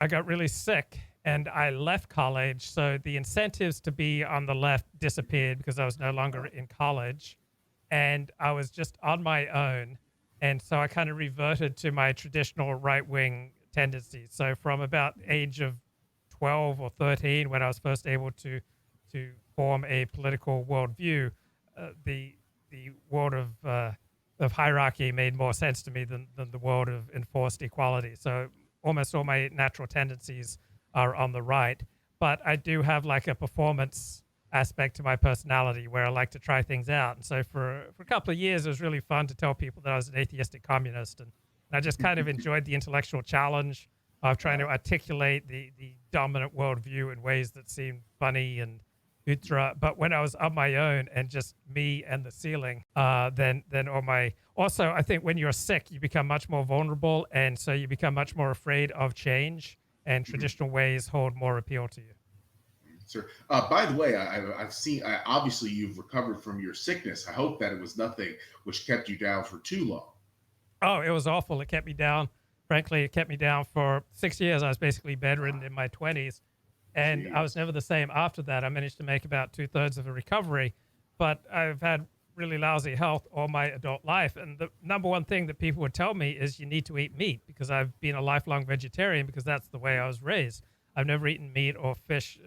I got really sick and I left college. So the incentives to be on the left disappeared because I was no longer in college and I was just on my own. And so I kind of reverted to my traditional right wing tendencies. So from about age of 12 or 13, when I was first able to form a political worldview, the world of hierarchy made more sense to me than the world of enforced equality. So almost all my natural tendencies are on the right, but I do have like a performance aspect to my personality where I like to try things out. And so for a couple of years, it was really fun to tell people that I was an atheistic communist. And I just kind of enjoyed the intellectual challenge of trying to articulate the dominant worldview in ways that seemed funny and ultra. But when I was on my own and just me and the ceiling, then all my also I think when you're sick, you become much more vulnerable, and so you become much more afraid of change. And traditional ways hold more appeal to you. Sir. By the way, I've seen, obviously, you've recovered from your sickness. I hope that it was nothing which kept you down for too long. Oh, it was awful. It kept me down. Frankly, it kept me down for 6 years. I was basically bedridden in my 20s, and I was Jeez. never the same after that. I managed to make about two-thirds of a recovery, but I've had really lousy health all my adult life. And the number one thing that people would tell me is you need to eat meat because I've been a lifelong vegetarian because that's the way I was raised. I've never eaten meat or fish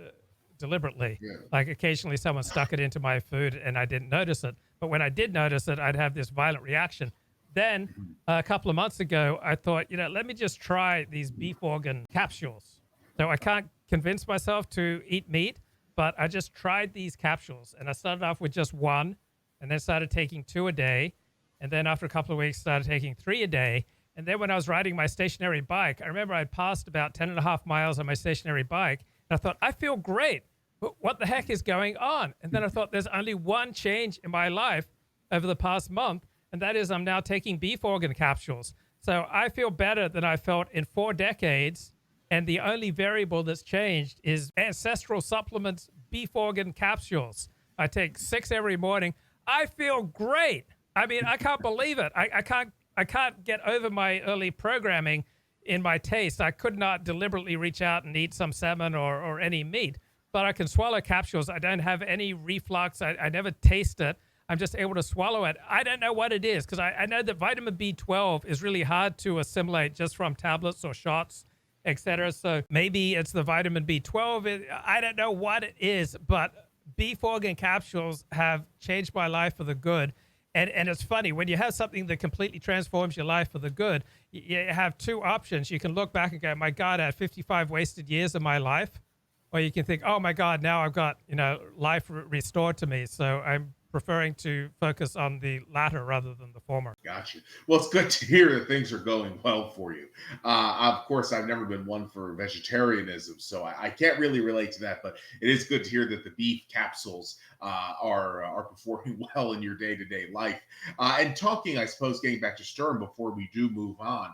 deliberately. Yeah. Like occasionally someone stuck it into my food and I didn't notice it. But when I did notice it, I'd have this violent reaction. Then a couple of months ago, I thought, let me just try these beef organ capsules. So I can't convince myself to eat meat, but I just tried these capsules and I started off with just one and then started taking two a day. And then after a couple of weeks, started taking three a day. And then when I was riding my stationary bike, I remember I'd passed about 10 and a half miles on my stationary bike. And I thought, I feel great. But what the heck is going on? And then I thought, there's only one change in my life over the past month, and that is I'm now taking beef organ capsules. So I feel better than I felt in 4 decades. And the only variable that's changed is ancestral supplements, beef organ capsules. I take 6 every morning. I feel great. I mean, I can't believe it. I can't get over my early programming in my taste. I could not deliberately reach out and eat some salmon or any meat, but I can swallow capsules. I don't have any reflux. I never taste it. I'm just able to swallow it. I don't know what it is because I know that vitamin B12 is really hard to assimilate just from tablets or shots, etc. So maybe it's the vitamin B12. I don't know what it is, but beef organ capsules have changed my life for the good. And it's funny, when you have something that completely transforms your life for the good, you have two options. You can look back and go, my God, I had 55 wasted years of my life. Or you can think, oh my God, now I've got, life restored to me. So I'm preferring to focus on the latter rather than the former. Gotcha. Well, it's good to hear that things are going well for you. Of course, I've never been one for vegetarianism, so I can't really relate to that. But it is good to hear that the beef capsules are performing well in your day to day life. And talking, I suppose, getting back to Stern before we do move on.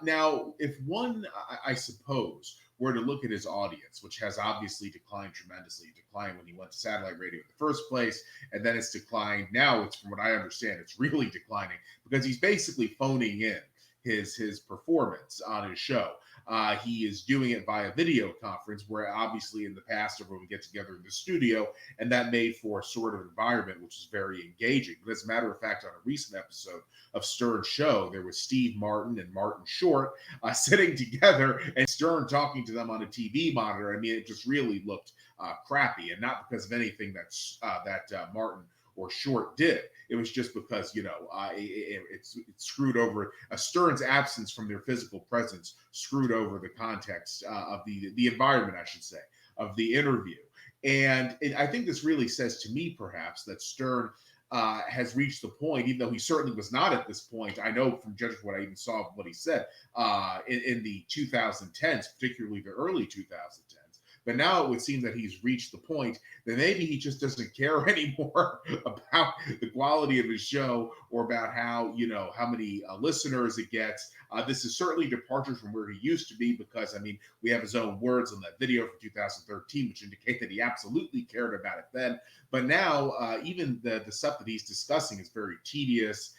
Now, if one, I suppose, were to look at his audience, which has obviously declined tremendously, declined when he went to satellite radio in the first place, and then it's declined. Now it's, from what I understand, it's really declining because he's basically phoning in his performance on his show. He is doing it via video conference, where obviously in the past everyone would get together in the studio, and that made for a sort of environment which is very engaging. But as a matter of fact, on a recent episode of Stern's show, there was Steve Martin and Martin Short sitting together, and Stern talking to them on a TV monitor. I mean, it just really looked crappy, and not because of anything that Martin or Short did. It was just because it's screwed over. Stern's absence from their physical presence screwed over the context of the environment, I should say, of the interview. And I think this really says to me, perhaps, that Stern has reached the point, even though he certainly was not at this point. I know from judging what I even saw of what he said in the 2010s, particularly the early 2010s. But now it would seem that he's reached the point that maybe he just doesn't care anymore about the quality of his show or about how many listeners it gets. This is certainly departure from where he used to be, because I mean, we have his own words on that video from 2013, which indicate that he absolutely cared about it then. But now, even the stuff that he's discussing is very tedious.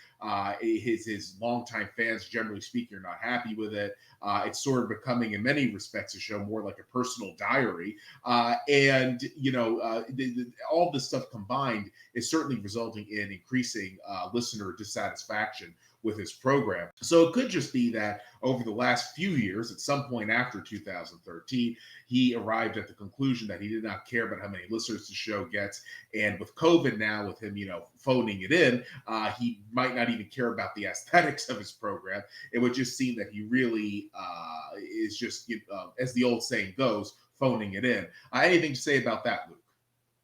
His longtime fans, generally speaking, are not happy with it. It's sort of becoming, in many respects, a show more like a personal diary. And all this stuff combined is certainly resulting in increasing listener dissatisfaction with his program. So it could just be that over the last few years, at some point after 2013, he arrived at the conclusion that he did not care about how many listeners the show gets. And with COVID now, with him, phoning it in, he might not even care about the aesthetics of his program. It would just seem that he really is just, as the old saying goes, phoning it in. Anything to say about that, Luke?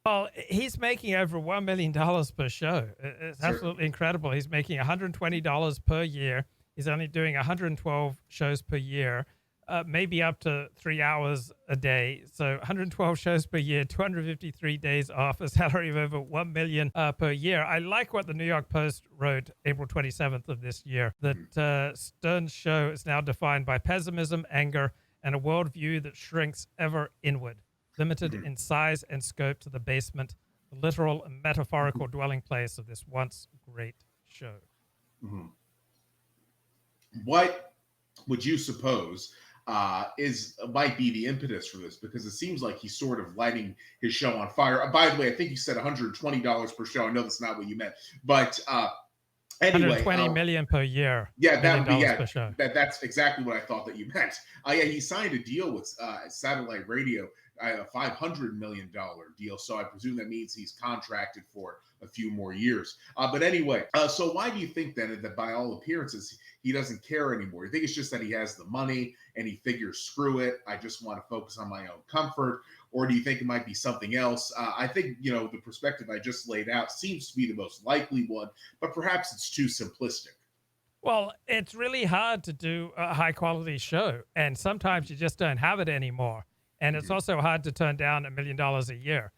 Well, he's making over $1 million per show. It's absolutely incredible. He's making $120 per year. He's only doing 112 shows per year, maybe up to 3 hours a day. So 112 shows per year, 253 days off, a salary of over $1 million per year. I like what the New York Post wrote April 27th of this year, that Stern's show is now defined by pessimism, anger, and a worldview that shrinks ever inward, limited in size and scope to the basement, the literal and metaphorical dwelling place of this once great show. What would you suppose might be the impetus for this? Because it seems like he's sort of lighting his show on fire. By the way, I think you said $120 per show. I know that's not what you meant, but anyway, 120 million per year. Yeah, that would be per show. That's exactly what I thought that you meant. Yeah, he signed a deal with satellite radio, a $500 million deal. So I presume that means he's contracted for a few more years. But anyway, so why do you think then that by all appearances he doesn't care anymore? You think it's just that he has the money and he figures, screw it, I just want to focus on my own comfort? Or do you think it might be something else? I think, the perspective I just laid out seems to be the most likely one, but perhaps it's too simplistic. Well, it's really hard to do a high quality show, and sometimes you just don't have it anymore. And it's also hard to turn down $1 million a year.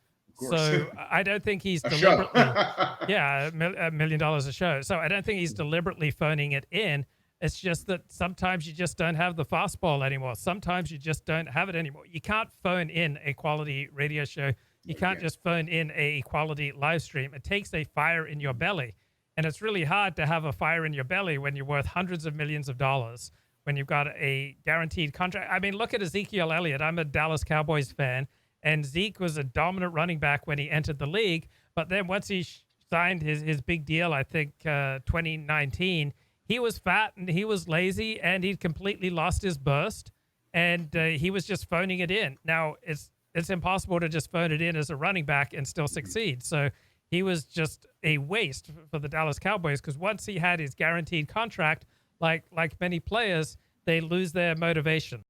So I don't think he's deliberately, $1 million a show. So I don't think he's deliberately phoning it in. It's just that sometimes you just don't have the fastball anymore. Sometimes you just don't have it anymore. You can't phone in a quality radio show. You can't just phone in a quality live stream. It takes a fire in your belly. And it's really hard to have a fire in your belly when you're worth hundreds of millions of dollars, when you've got a guaranteed contract. I mean, look at Ezekiel Elliott. I'm a Dallas Cowboys fan, and Zeke was a dominant running back when he entered the league. But then once he signed his big deal, I think 2019, he was fat and he was lazy and he'd completely lost his burst, and he was just phoning it in. Now, it's impossible to just phone it in as a running back and still succeed. So he was just a waste for the Dallas Cowboys, because once he had his guaranteed contract, like many players, they lose their motivation.